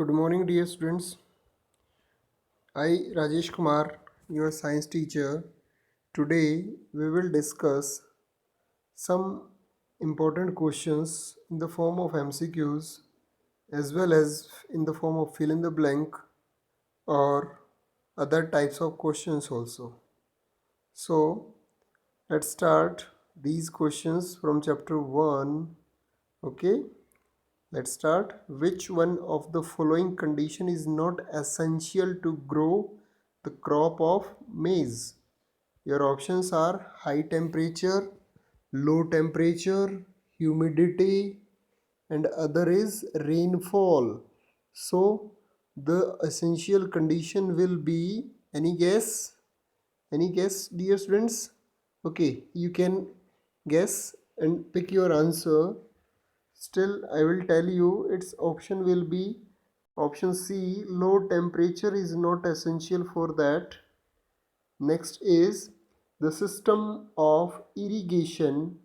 Good morning, dear students. I, Rajesh Kumar, your science teacher. Today we will discuss some important questions in the form of MCQs as well as in the form of fill in the blank or other types of questions also. So let's start these questions from chapter 1. Okay. Let's start. Which one of the following condition is not essential to grow the crop of maize? Your options are high temperature, low temperature, humidity, and other is rainfall. So the essential condition will be any guess? Any guess, dear students? Okay, you can guess and pick your answer. Still, I will tell you its option will be option C. Low temperature is not essential for that. Next is the system of irrigation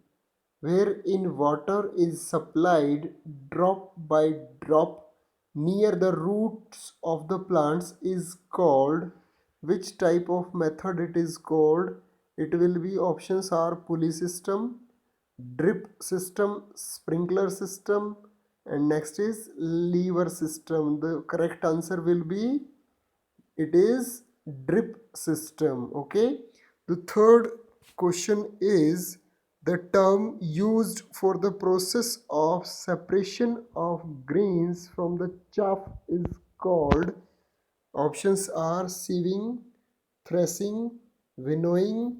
wherein water is supplied drop by drop near the roots of the plants is called. Which type of method it is called? It will be options are pulley system, drip system, sprinkler system, and next is lever system. The correct answer will be it is drip system. Okay, the third question is the term used for the process of separation of grains from the chaff is called. Options are sieving, threshing, winnowing,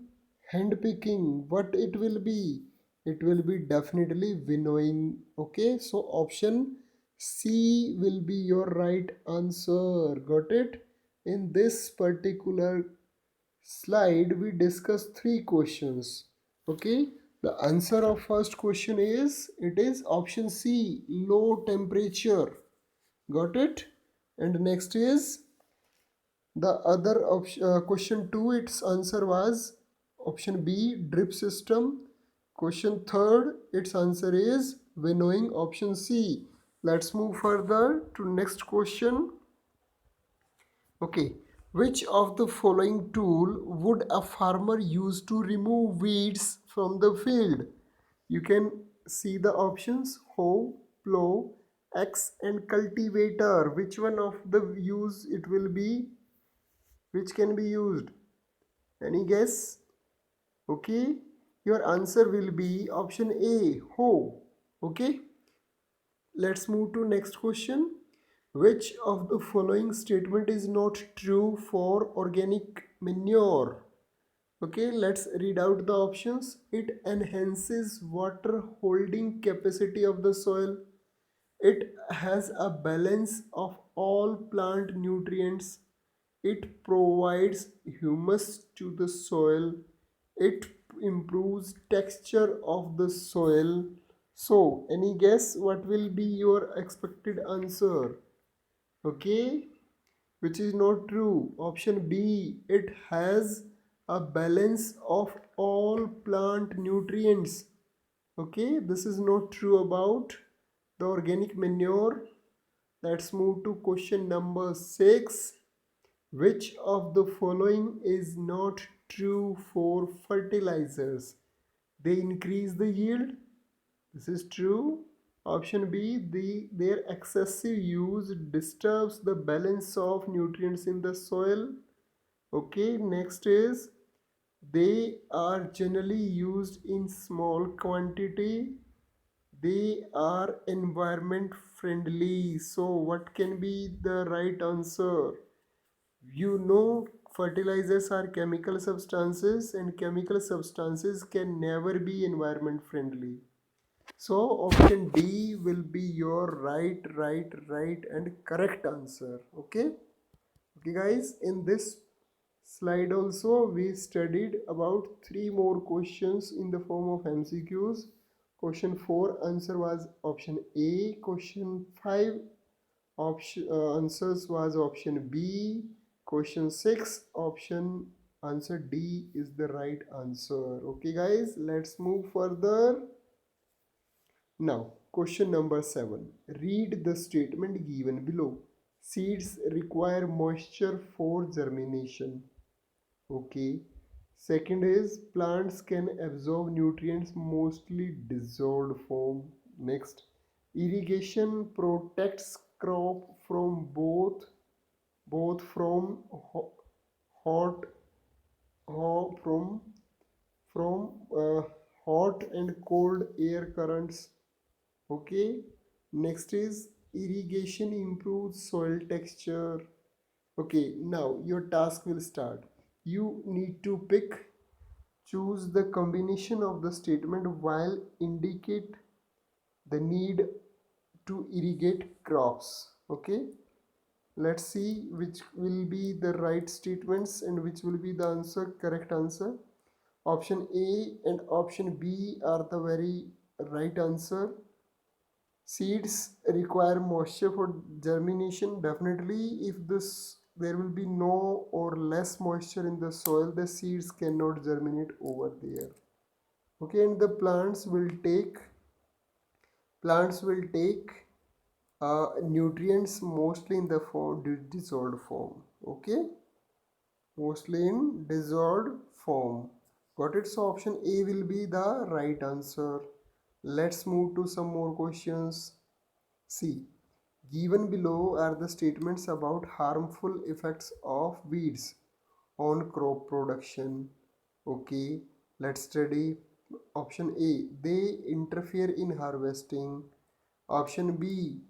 hand picking. What it will be? It will be definitely winnowing. Okay, so option C will be your right answer. Got it? In this particular slide, we discuss three questions. Okay, the answer of first question is it is option C, low temperature. Got it? And next is the other option, question 2, its answer was option B, drip system. Question third, its answer is winnowing, option C. Let's move further to next question. Okay, which of the following tool would a farmer use to remove weeds from the field? You can see the options: hoe, plow, axe, and cultivator. Which one of the use it will be? Which can be used? Any guess? Okay, your answer will be option A, hoe. Okay, let's move to next question. Which of the following statement is not true for organic manure? Okay, let's read out the options. It enhances water holding capacity of the soil. It has a balance of all plant nutrients. It provides humus to the soil. It improves texture of the soil. So, any guess what will be your expected answer? Okay, which is not true. Option B, it has a balance of all plant nutrients. Okay, this is not true about the organic manure. Let's move to question number 6. Which of the following is not true for fertilizers? They increase the yield. This is true. Option B, their excessive use disturbs the balance of nutrients in the soil. Okay, next is they are generally used in small quantity. They are environment friendly. So what can be the right answer? You know, fertilizers are chemical substances and chemical substances can never be environment friendly. So option D will be your right and correct answer. Okay. Okay guys, in this slide also we studied about three more questions in the form of MCQs. Question 4 answer was option A. Question 5 answers was option B. Question 6 option answer D is the right answer. Okay guys, let's move further. Now question number 7. Read the statement given below. Seeds require moisture for germination. Okay. Second is plants can absorb nutrients mostly dissolved form. Next, irrigation protects crop from both from hot from from uh, hot and cold air currents. Okay. Next is irrigation improves soil texture. Okay, now your task will start. You need to choose the combination of the statement while indicate the need to irrigate crops. Okay, let's see which will be the right statements and which will be the correct answer. Option A and option B are the very right answer. Seeds require moisture for germination. Definitely, if this there will be no or less moisture in the soil, the seeds cannot germinate over there. Okay, and the plants will take nutrients mostly in the dissolved form. Okay, mostly in dissolved form. Got it? So option A will be the right answer. Let's move to some more questions. See, given below are the statements about harmful effects of weeds on crop production. Okay, let's study. Option A, they interfere in harvesting. Option B,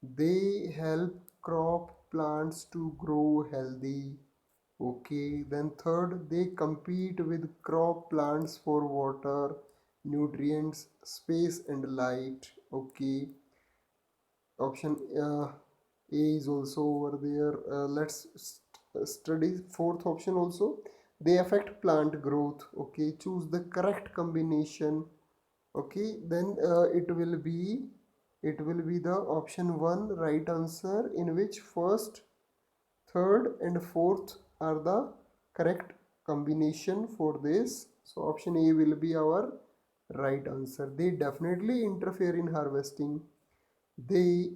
they help crop plants to grow healthy. Okay, then third, they compete with crop plants for water, nutrients, space, and light. Okay, option A is also over there. Let's study fourth option also. They affect plant growth. Okay, choose the correct combination. Okay, then it will be the option 1 right answer, in which first, third and fourth are the correct combination for this. So option A will be our right answer. They definitely interfere in harvesting. They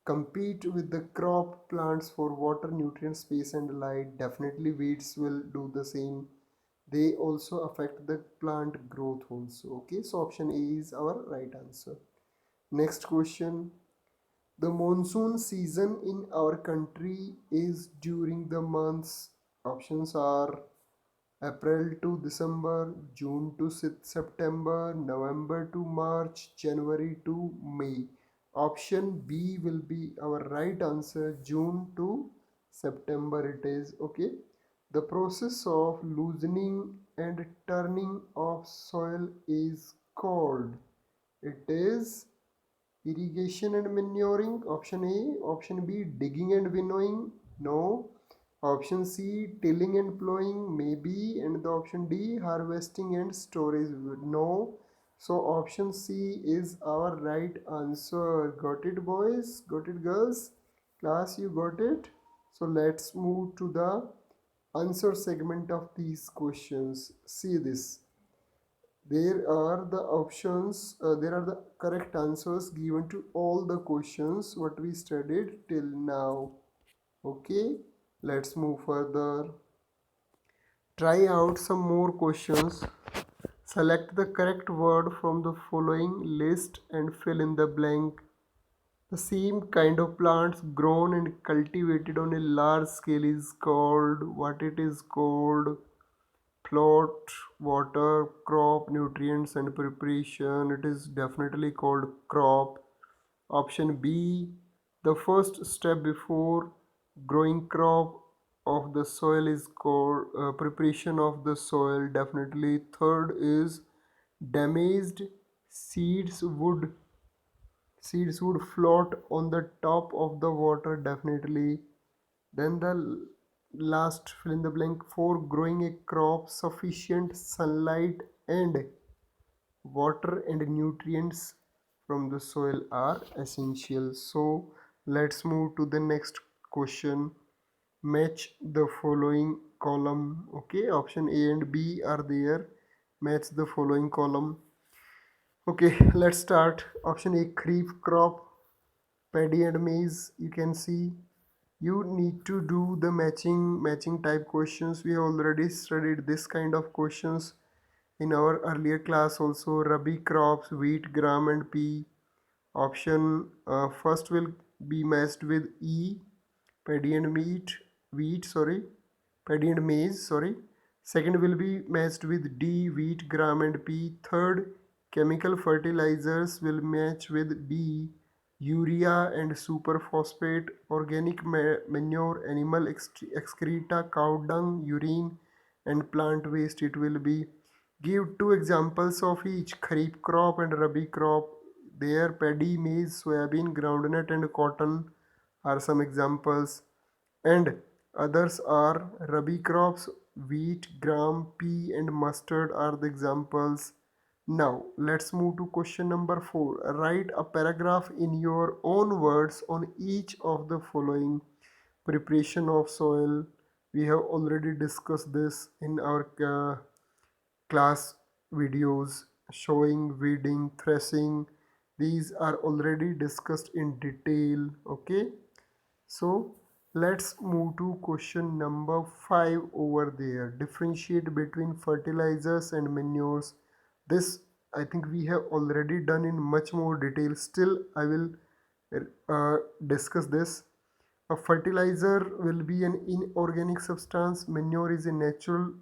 compete with the crop plants for water, nutrient, space, and light. Definitely weeds will do the same. They also affect the plant growth also. Okay, so option A is our right answer. Next question. The monsoon season in our country is during the months. Options are April to December, June to September, November to March, January to May. Option B will be our right answer. June to September it is. Okay. The process of loosening and turning of soil is called. It is irrigation and manuring. Option A. Option B, digging and winnowing. No. Option C, tilling and plowing. Maybe. And the option D, harvesting and storage. No. So option C is our right answer. Got it, boys? Got it, girls? Class, you got it? So let's move to the answer segment of these questions. See this. There are the correct answers given to all the questions what we studied till now. Okay, let's move further. Try out some more questions. Select the correct word from the following list and fill in the blank. The same kind of plants grown and cultivated on a large scale is called what? It is called plot, water, crop, nutrients, and preparation. It is definitely called crop. Option B, the first step before growing crop of the soil is called preparation of the soil. Definitely. Third is damaged seeds would float on the top of the water. Definitely. Then the last fill in the blank, for growing a crop, sufficient sunlight and water and nutrients from the soil are essential. So let's move to the next question. Match the following column. Okay, option A and B are there. Match the following column. Okay, let's start. Option A, kharif crop, paddy and maize. You can see you need to do the matching type questions. We have already studied this kind of questions in our earlier class also. Rabi crops, wheat, gram and pea. Option first will be matched with E, paddy and wheat, sorry, paddy and maize, sorry. Second will be matched with D, wheat, gram and pea. Third, chemical fertilizers will match with B, urea and superphosphate. Organic manure, animal excreta, cow dung, urine and plant waste, it will be. Give two examples of each. Kharif crop and Rabi crop. There, paddy, maize, soybean, groundnut and cotton are some examples, and others are Rabi crops, wheat, gram, pea and mustard are the examples. Now let's move to question number 4. Write a paragraph in your own words on each of the following. Preparation of soil. We have already discussed this in our class videos showing weeding, threshing. These are already discussed in detail. Okay, so let's move to question number 5 over there. Differentiate between fertilizers and manures. This I think we have already done in much more detail. Still I will discuss this. A fertilizer will be an inorganic substance. Manure is a natural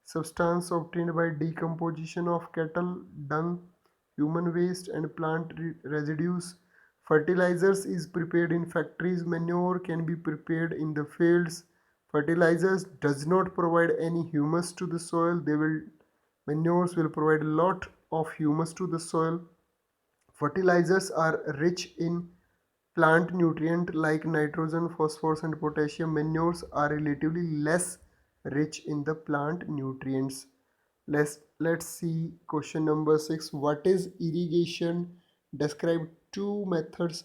substance obtained by decomposition of cattle dung, human waste and plant residues. Fertilizers is prepared in factories. Manure can be prepared in the fields. Fertilizers does not provide any humus to the soil. Manures will provide a lot of humus to the soil. Fertilizers are rich in plant nutrient like nitrogen, phosphorus and potassium. Manures are relatively less rich in the plant nutrients. Let's see question number 6. What is irrigation? Describe two methods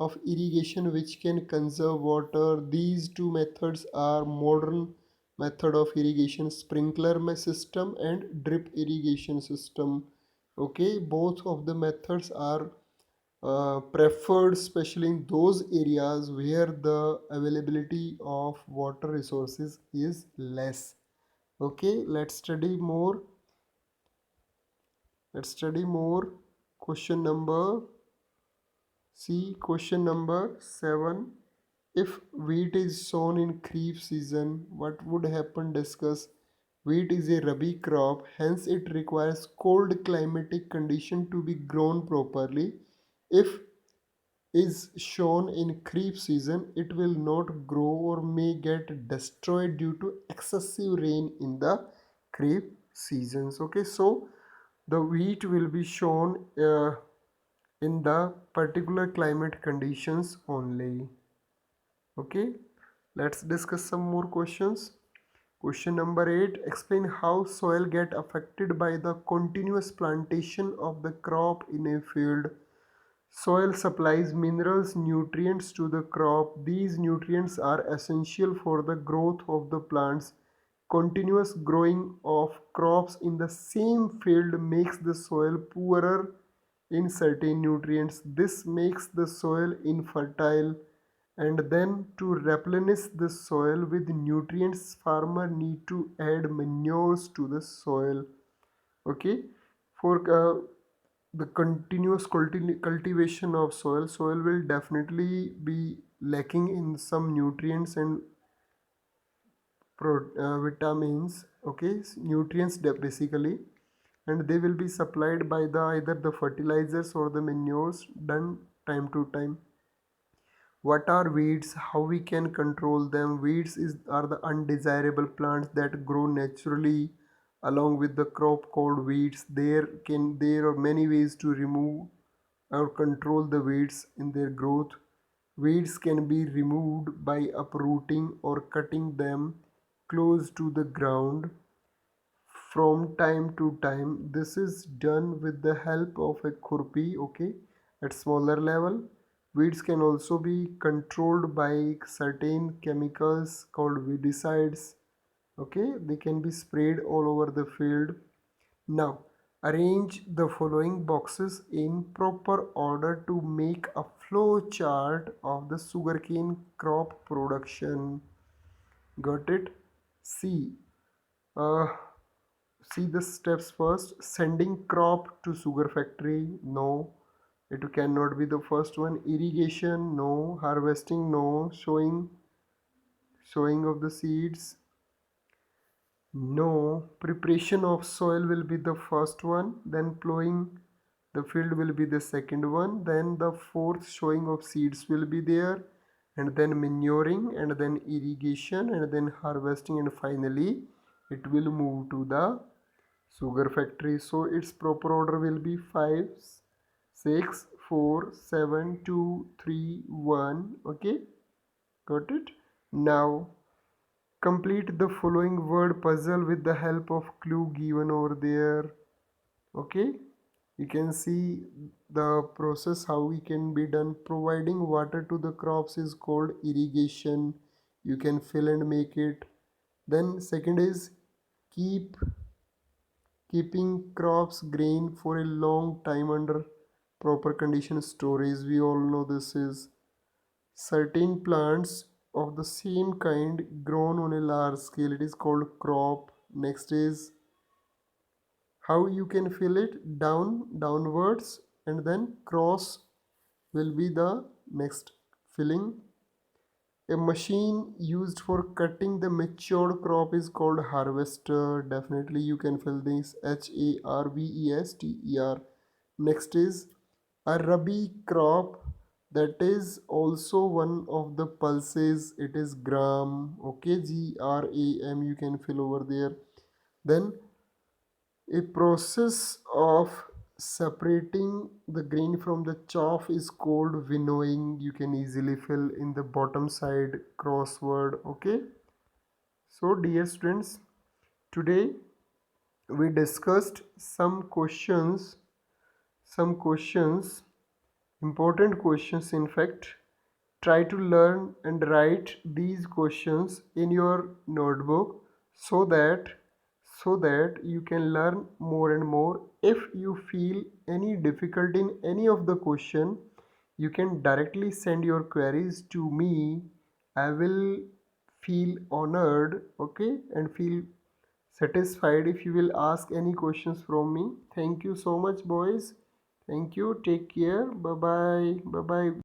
of irrigation which can conserve water. These two methods are modern method of irrigation, sprinkler system and drip irrigation system. Okay, both of the methods are preferred, especially in those areas where the availability of water resources is less. Okay, let's study more. Question number question number 7. If wheat is sown in Kharif season, what would happen? Discuss. Wheat is a Rabi crop, hence it requires cold climatic condition to be grown properly. If is shown in Kharif season, it will not grow or may get destroyed due to excessive rain in the Kharif seasons. Okay, so the wheat will be shown in the particular climate conditions only. Okay, let's discuss some more questions. Question number 8. Explain how soil get affected by the continuous plantation of the crop in a field. Soil supplies minerals, nutrients to the crop. These nutrients are essential for the growth of the plants. Continuous growing of crops in the same field makes the soil poorer in certain nutrients. This makes the soil infertile, and then to replenish the soil with nutrients, farmer need to add manures to the soil. Okay, for the continuous cultivation of soil will definitely be lacking in some nutrients and vitamins. Okay, nutrients basically, and they will be supplied by the either the fertilizers or the manures done time to time. What are weeds? How we can control them? Are the undesirable plants that grow naturally along with the crop called weeds. There are many ways to remove or control the weeds in their growth. Weeds can be removed by uprooting or cutting them close to the ground from time to time. This is done with the help of a khurpi. Okay, at smaller level. Weeds can also be controlled by certain chemicals called weedicides. Okay, they can be sprayed all over the field. Now, arrange the following boxes in proper order to make a flow chart of the sugarcane crop production. Got it? See, uh, see the steps first. Sending crop to sugar factory, no. It cannot be the first one. Irrigation, no. Harvesting, no. Sowing of the seeds, no. Preparation of soil will be the first one. Then plowing the field will be the second one. Then the fourth showing of seeds will be there. And then manuring, and then irrigation, and then harvesting, and finally it will move to the sugar factory. So its proper order will be 5, 6, 4, 7, 2, 3, 1. Okay, got it? Now complete the following word puzzle with the help of clue given over there. Okay, you can see the process how it can be done. Providing water to the crops is called irrigation. You can fill and make it. Then second is keep keeping crops grain for a long time under proper condition storage. We all know this is certain plants of the same kind grown on a large scale. It is called crop. Next is how you can fill it downwards, and then cross will be the next filling. A machine used for cutting the matured crop is called harvester. Definitely you can fill this harvester. Next is a rabi crop, that is also one of the pulses. It is gram. Okay, gram you can fill over there. Then a process of separating the grain from the chaff is called winnowing. You can easily fill in the bottom side crossword. Okay, so dear students, today we discussed some questions, important questions in fact. Try to learn and write these questions in your notebook so that you can learn more and more. If you feel any difficulty in any of the question, you can directly send your queries to me. I will feel honored, okay, and feel satisfied if you will ask any questions from me. Thank you so much, boys. Thank you. Take care. Bye bye. Bye bye.